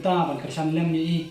Ta ban kersan lem ni.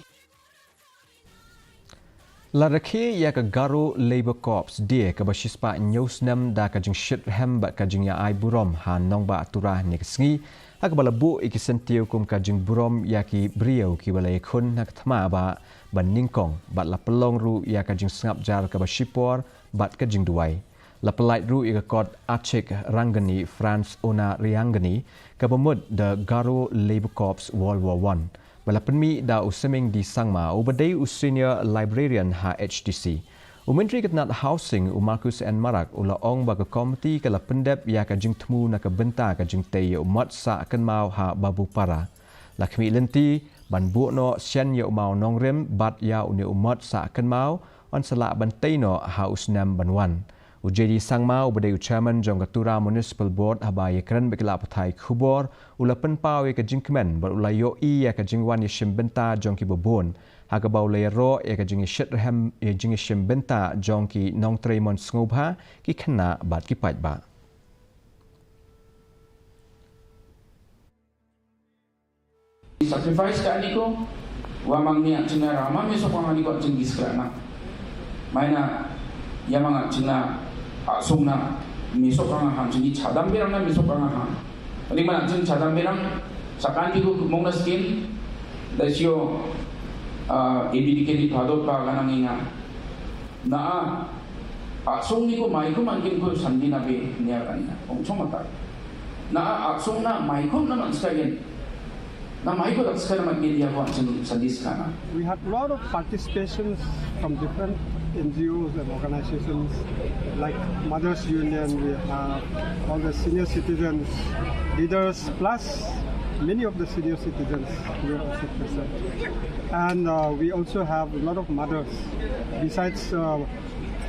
Laraki ya ke Garo Labour Corps dia ke basispa nyusnam da ka jing shit hem ba ka jing ya ai Burom han nong ba atura ni Sngi ak balabu ikisentiu kum ka jing Burom ya ki brio ki balai khun nak thma ba ban ningkong bat la pelong ru ya ka jing sngap jar ka basipor bat ka jing duai la pelait ru i ka kot achik rangani France ona riangani ka bamud the Garo Labour Corps World War I Bala penmi da useming di Sangma ubadai senior librarian HDC. Menteri Ketnat Housing Marcus N Marak ula ong ba komiti kala pendep ya ka jing temu na ka benta ka jing tei umat sa Jingkynmmaw ha babu para. Lakmi lenti ban bu no sian ya umau nongrem bat ya uni umat sa Jingkynmmaw on sala bantai no ha usnam banwan. Ujedi Sangma ubadai chairman Jong Katura Municipal Board habaya keren bekila patai khubor ula penpau ya ka Jingkynmmaw bar ula yo i ya ka jingwan ya shimbenta Jong ki bobon haga bau le ro ya ka jing shithem ya jing shimbenta Jong ki nong tremon ngubha ki khna bat ki pait ba sacrifice ka niko wa mangni achina rama me so pang niko jingis krana maina ya mga china sungna misok ang ham jadi cadam berang na misok ang ham ini mana jeng cadam berang sakan diku mong na skin dasyo edikedi padot pa ganang inga na sung niku mai ko mangkin ko sandi na be niya kanina 엄청 많다 na sung na mai ko naman sekalian na mai ko sekalian media ko sandi sekana. We had a lot of participations from different NGOs and organizations like Mothers Union. We have all the senior citizens, leaders, plus many of the senior citizens were also present. And we also have a lot of mothers. Besides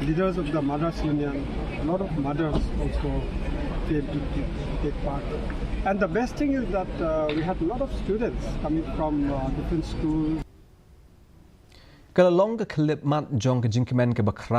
leaders of the Mothers Union, a lot of mothers also came to take part. And the best thing is that we had a lot of students coming from different schools. Kalau long ke klip mat Jong ke Jingkynmmaw ke bakra